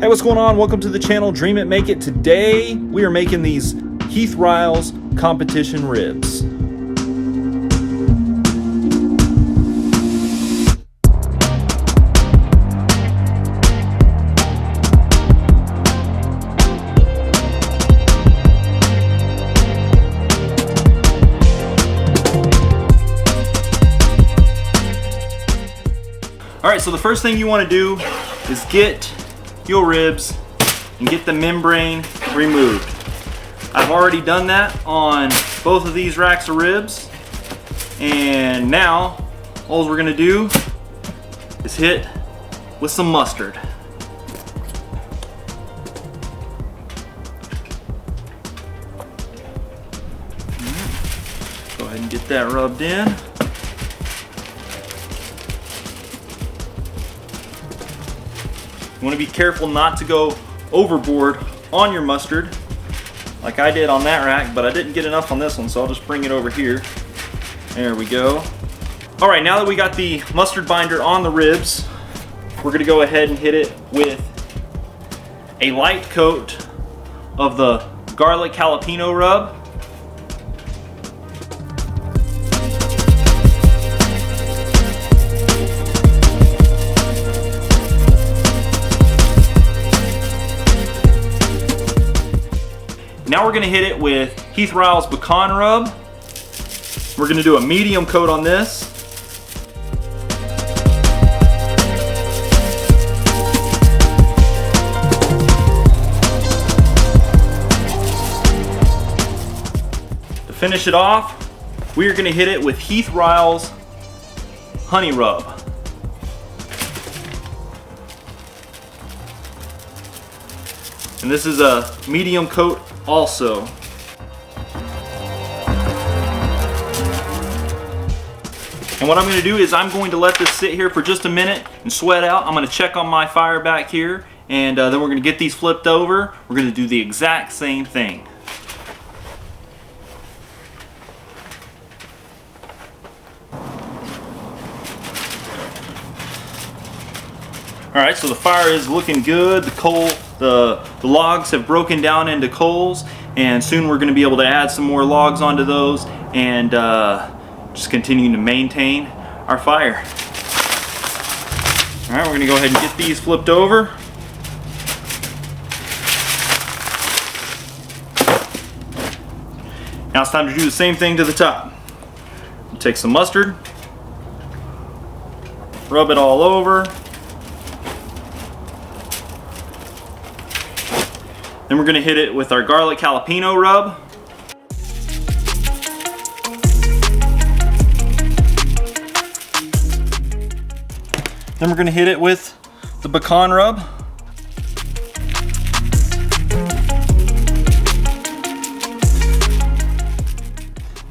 Hey, what's going on? Welcome to the channel, Dream It, Make It. Today, we are making these Heath Riles Competition Ribs. Alright, so the first thing you want to do is get your ribs and get the membrane removed. I've already done that on both of these racks of ribs, and now all we're gonna do is hit with some mustard. Go ahead and get that rubbed in. You want to be careful not to go overboard on your mustard like I did on that rack, but I didn't get enough on this one, so I'll just bring it over here. There we go. Alright, now that we got the mustard binder on the ribs, we're going to go ahead and hit it with a light coat of the garlic jalapeno rub. Now we're going to hit it with Heath Riles pecan rub. We're going to do a medium coat on this. To finish it off, we are going to hit it with Heath Riles honey rub. And this is a medium coat also. And what I'm going to do is I'm going to let this sit here for just a minute and sweat out. I'm going to check on my fire back here, and then we're going to get these flipped over. We're going to do the exact same thing. Alright, so the fire is looking good. The logs have broken down into coals, and soon we're going to be able to add some more logs onto those and just continuing to maintain our fire. Alright, we're going to go ahead and get these flipped over. Now it's time to do the same thing to the top. Take some mustard, rub it all over. Then we're going to hit it with our garlic jalapeno rub. Then we're going to hit it with the pecan rub.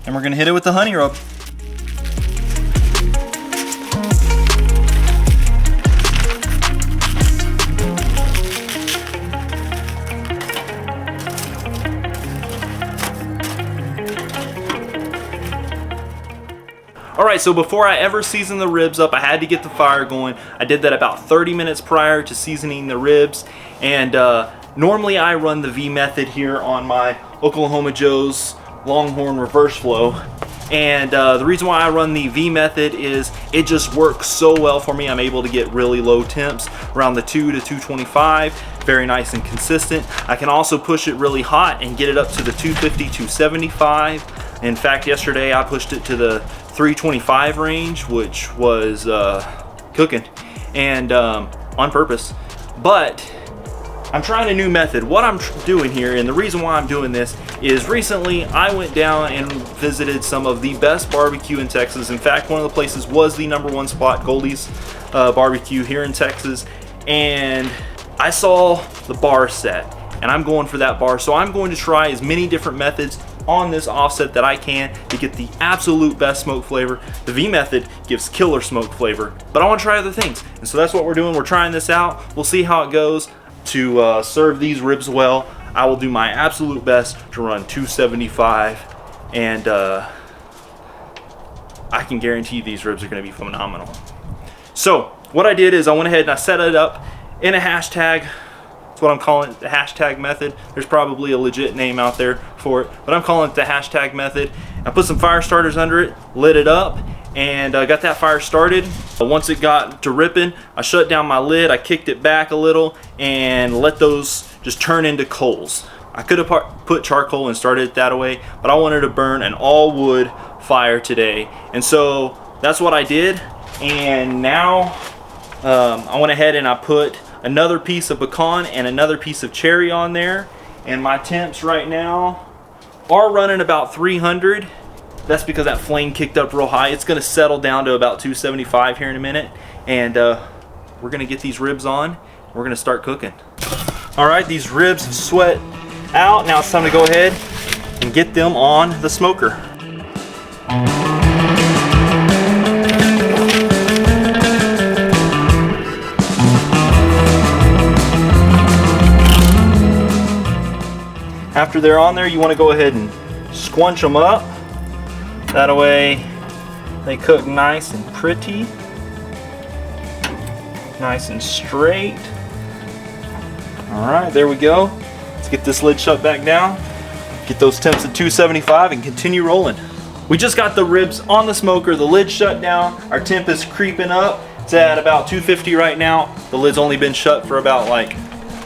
And we're going to hit it with the honey rub. Alright, so before I ever seasoned the ribs up, I had to get the fire going. I did that about 30 minutes prior to seasoning the ribs. And normally I run the V method here on my Oklahoma Joe's Longhorn reverse flow. And the reason why I run the V method is it just works so well for me. I'm able to get really low temps, around the 2 to 225, very nice and consistent. I can also push it really hot and get it up to the 250, 275. In fact, yesterday I pushed it to the 325 range, which was cooking, and on purpose. But I'm trying a new method. What I'm doing here, and the reason why I'm doing this, is recently I went down and visited some of the best barbecue in Texas. In fact, one of the places was the #1 spot, Goldie's Barbecue here in Texas, and I saw the bar set, and I'm going for that bar. So I'm going to try as many different methods on this offset that I can to get the absolute best smoke flavor. The V method gives killer smoke flavor, but I want to try other things, and so that's what we're doing. We're trying this out. We'll see how it goes. To serve these ribs well, I will do my absolute best to run 275, and I can guarantee these ribs are going to be phenomenal. So what I did is I went ahead and I set it up in a hashtag That's what I'm calling it, the hashtag method. There's probably a legit name out there for it, but I'm calling it the hashtag method. I put some fire starters under it, lit it up, and got that fire started. Once it got to ripping, I shut down my lid, I kicked it back a little, and let those just turn into coals. I could have put charcoal and started it that way, but I wanted to burn an all wood fire today. And so that's what I did. And now I went ahead and I put another piece of pecan and another piece of cherry on there. And my temps right now are running about 300. That's because that flame kicked up real high. It's gonna settle down to about 275 here in a minute. And we're gonna get these ribs on. We're gonna start cooking. All right, these ribs have sweat out. Now it's time to go ahead and get them on the smoker. After they're on there, you want to go ahead and squunch them up. That way they cook nice and pretty, nice and straight. All right, there we go. Let's get this lid shut back down, get those temps at 275 and continue rolling. We just got the ribs on the smoker, the lid shut down, our temp is creeping up. It's at about 250 right now. The lid's only been shut for about like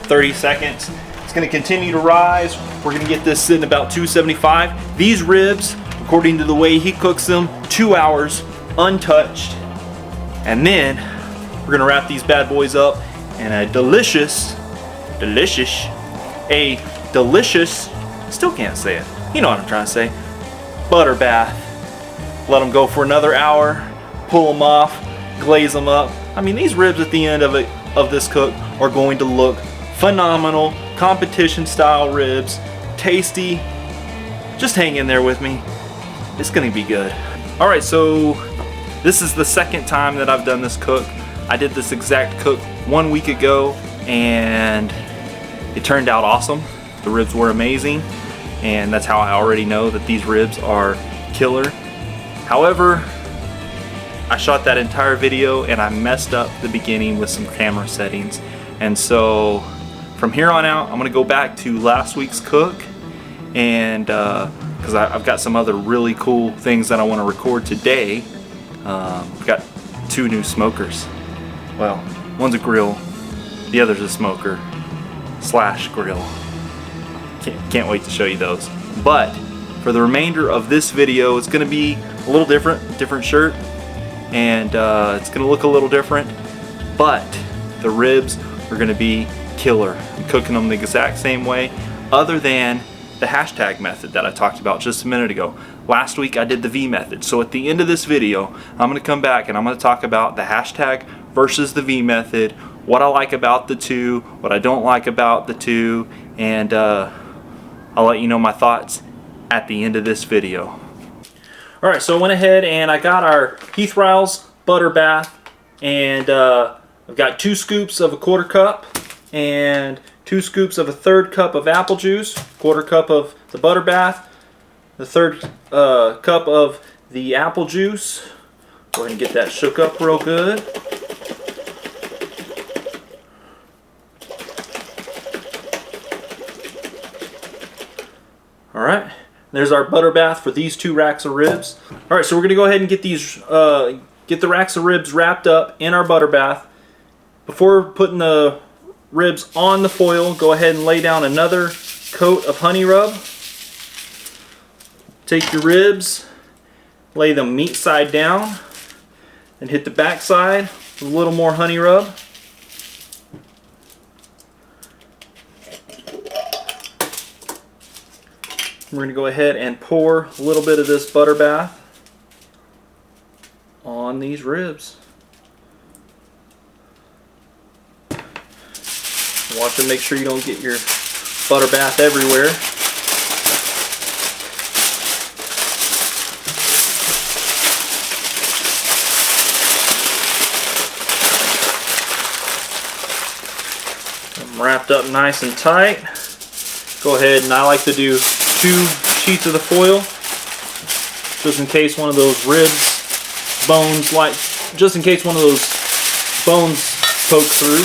30 seconds. It's gonna continue to rise. We're gonna get this sitting about 275. These ribs, according to the way he cooks them, 2 hours untouched. And then we're gonna wrap these bad boys up in a delicious, still can't say it. You know what I'm trying to say. Butter bath. Let them go for another hour, pull them off, glaze them up. I mean, these ribs at the end of this cook are going to look phenomenal. Competition style ribs, tasty. Just hang in there with me. It's gonna be good. All right, so this is the second time that I've done this cook. I did this exact cook 1 week ago and it turned out awesome. The ribs were amazing, and that's how I already know that these ribs are killer. However, I shot that entire video and I messed up the beginning with some camera settings. And so from here on out, I'm gonna go back to last week's cook, and because I've got some other really cool things that I wanna record today. I've got 2 new smokers. Well, one's a grill, the other's a smoker / grill. Can't wait to show you those. But for the remainder of this video, it's gonna be a little different shirt, and it's gonna look a little different, but the ribs are gonna be killer. I'm cooking them the exact same way, other than the hashtag method that I talked about just a minute ago. Last week I did the V method, so at the end of this video, I'm gonna come back and I'm gonna talk about the hashtag versus the V method, what I like about the two, what I don't like about the two, and I'll let you know my thoughts at the end of this video. Alright, so I went ahead and I got our Heath Riles butter bath, and I've got 2 scoops of a 1/4 cup and 2 scoops of a 1/3 cup of apple juice, 1/4 cup of the butter bath, the 1/3 cup of the apple juice. Go ahead and get that shook up real good. Alright, there's our butter bath for these 2 racks of ribs. Alright, so we're gonna go ahead and get these get the racks of ribs wrapped up in our butter bath. Before putting the ribs on the foil, go ahead and lay down another coat of honey rub. Take your ribs, lay them meat side down, and hit the back side with a little more honey rub. We're going to go ahead and pour a little bit of this butter bath on these ribs. Watch and make sure you don't get your butter bath everywhere. I'm wrapped up nice and tight. Go ahead, and I like to do 2 sheets of the foil, just in case one of those bones poke through.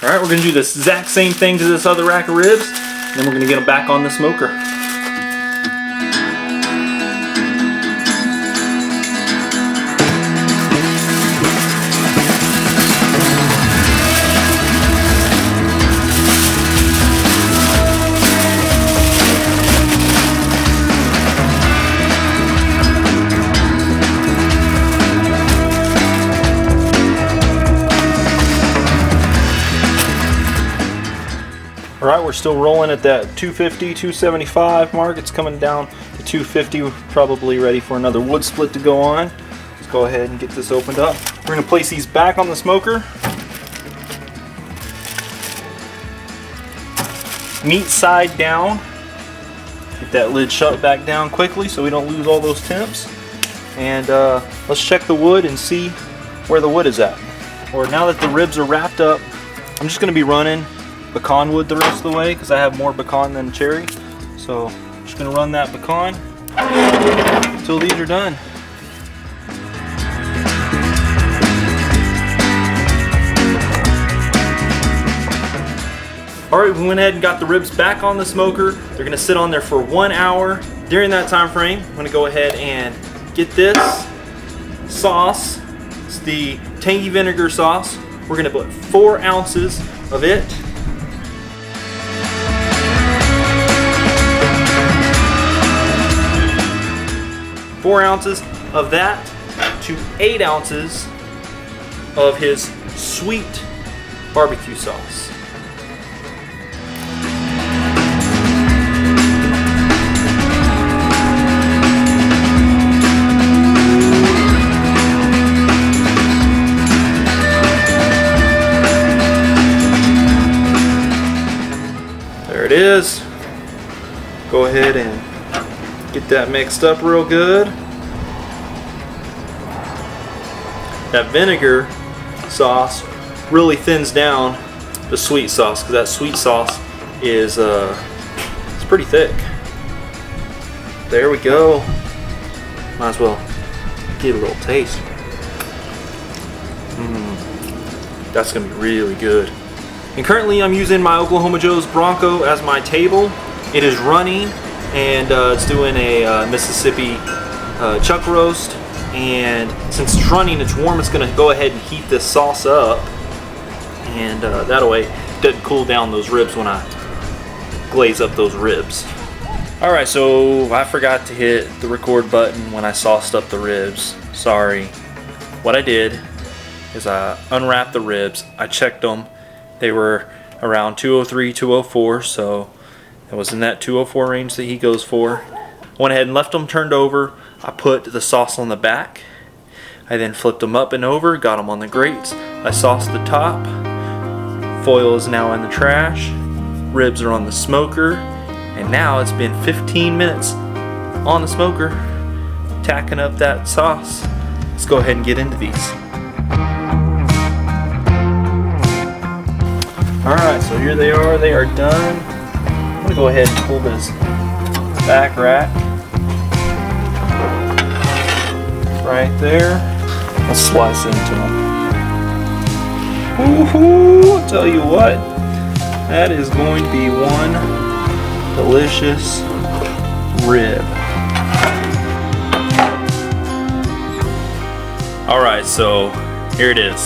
All right, we're gonna do this exact same thing to this other rack of ribs, and then we're gonna get them back on the smoker. All right, we're still rolling at that 250, 275 mark. It's coming down to 250. We're probably ready for another wood split to go on. Let's go ahead and get this opened up. We're gonna place these back on the smoker. Meat side down. Get that lid shut back down quickly so we don't lose all those temps. And let's check the wood and see where the wood is at. Or now that the ribs are wrapped up, I'm just gonna be running pecan wood the rest of the way because I have more pecan than cherry. So I'm just gonna run that pecan until these are done. All right, we went ahead and got the ribs back on the smoker. They're gonna sit on there for 1 hour. During that time frame, I'm gonna go ahead and get this sauce. It's the tangy vinegar sauce. We're gonna put 4 ounces of it. 4 ounces of that to 8 ounces of his sweet barbecue sauce. There it is. Go ahead and get that mixed up real good. That vinegar sauce really thins down the sweet sauce because that sweet sauce is it's pretty thick. There we go. Might as well get a little taste. That's gonna be really good. And currently I'm using my Oklahoma Joe's Bronco as my table. It is running and it's doing a Mississippi chuck roast. And since it's running, it's warm, it's gonna go ahead and heat this sauce up. And that way it doesn't cool down those ribs when I glaze up those ribs. All right, so I forgot to hit the record button when I sauced up the ribs. Sorry. What I did is I unwrapped the ribs. I checked them. They were around 203, 204, so it was in that 204 range that he goes for. Went ahead and left them turned over. I put the sauce on the back. I then flipped them up and over, got them on the grates. I sauced the top. Foil is now in the trash. Ribs are on the smoker. And now it's been 15 minutes on the smoker, tacking up that sauce. Let's go ahead and get into these. Alright, so here they are done. I'm gonna go ahead and pull this back rack. Right there. Let's slice into them. Woohoo! I'll tell you what, that is going to be one delicious rib. Alright, so here it is.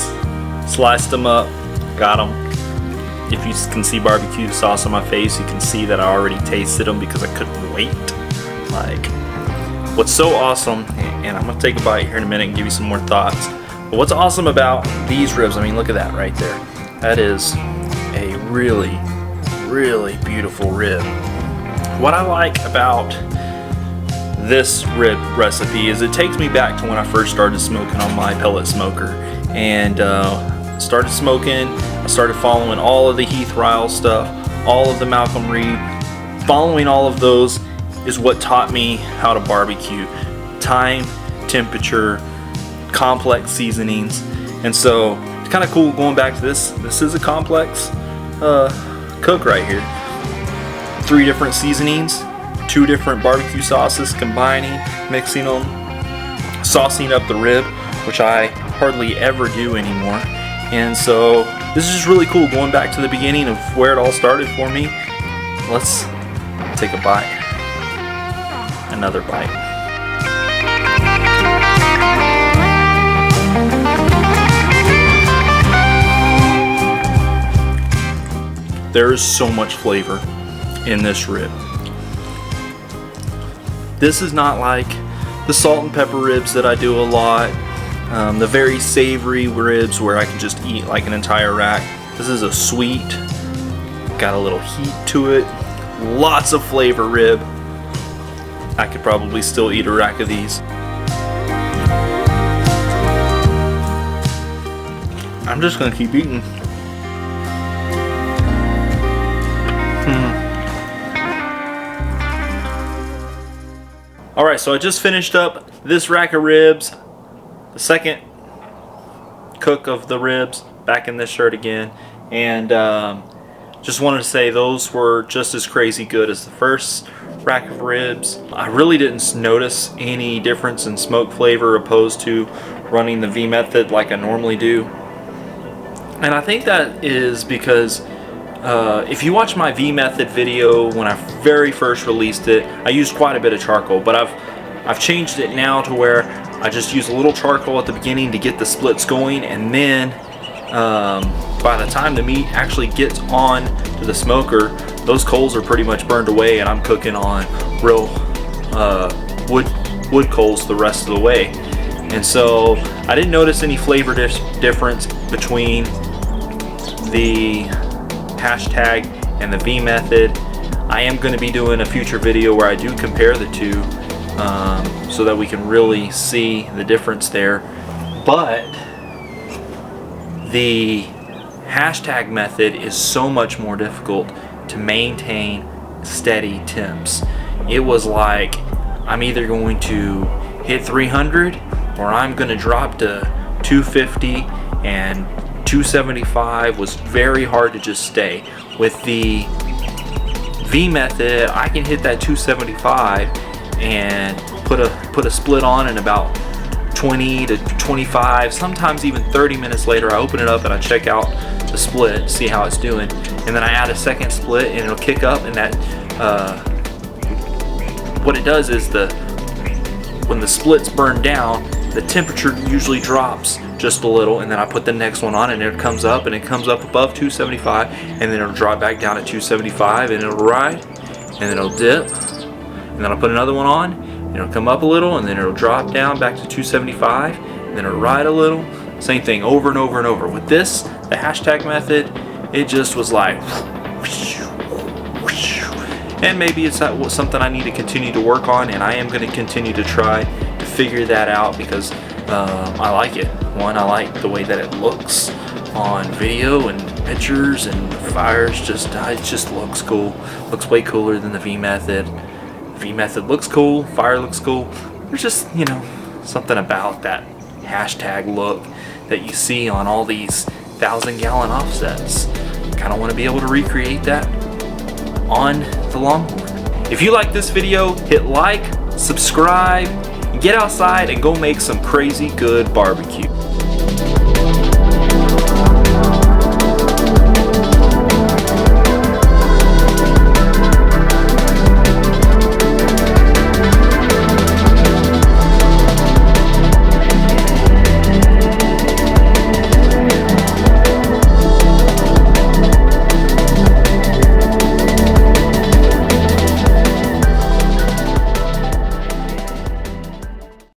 Sliced them up, got them. If you can see barbecue sauce on my face, you can see that I already tasted them because I couldn't wait. Like, what's so awesome, and I'm gonna take a bite here in a minute and give you some more thoughts. But what's awesome about these ribs, I mean, look at that right there. That is a really, really beautiful rib. What I like about this rib recipe is it takes me back to when I first started smoking on my pellet smoker. And started smoking, I started following all of the Heath Riles stuff, all of the Malcolm Reed. Following all of those is what taught me how to barbecue. Time, temperature, complex seasonings. And so it's kind of cool going back to this. This is a complex cook right here. 3 different seasonings, 2 different barbecue sauces, combining, mixing them, saucing up the rib, which I hardly ever do anymore. And so this is just really cool, going back to the beginning of where it all started for me. Let's take a bite. Another bite. There is so much flavor in this rib. This is not like the salt and pepper ribs that I do a lot, the very savory ribs where I can just eat like an entire rack. This is a sweet, got a little heat to it, lots of flavor rib. I could probably still eat a rack of these. I'm just gonna keep eating. Alright, so I just finished up this rack of ribs, the second cook of the ribs, back in this shirt again, and just wanted to say those were just as crazy good as the first rack of ribs. I really didn't notice any difference in smoke flavor opposed to running the V method like I normally do, and I think that is because if you watch my V method video when I very first released it, I used quite a bit of charcoal, but I've changed it now to where I just use a little charcoal at the beginning to get the splits going, and then by the time the meat actually gets on to the smoker, those coals are pretty much burned away, and I'm cooking on real wood coals the rest of the way. And so I didn't notice any flavor difference between the hashtag and the V method. I am going to be doing a future video where I do compare the two, so that we can really see the difference there. But the hashtag method is so much more difficult to maintain steady temps. It was like I'm either going to hit 300 or I'm going to drop to 250, and 275 was very hard to just stay. With the V method, I can hit that 275 and put a split on in about 20 to 25, sometimes even 30 minutes later. I open it up and I check out the split, see how it's doing, and then I add a second split and it'll kick up, and that what it does is when the splits burn down, the temperature usually drops just a little, and then I put the next one on and it comes up, and it comes up above 275, and then it'll drop back down at 275, and it'll ride, and then it'll dip, and then I'll put another one on, and it'll come up a little, and then it'll drop down back to 275, and then it'll ride a little. Same thing over and over and over. With this, the hashtag method, it just was like, and maybe it's something I need to continue to work on, and I am going to continue to try to figure that out, because I like it. One, I like the way that it looks on video and pictures, and fires it just looks cool. Looks way cooler than the V method. V method looks cool, fire looks cool. There's just, you know, something about that hashtag look that you see on all these 1,000-gallon offsets. Kind of want to be able to recreate that on the Longhorn. If you like this video, hit like, subscribe, get outside and go make some crazy good barbecue.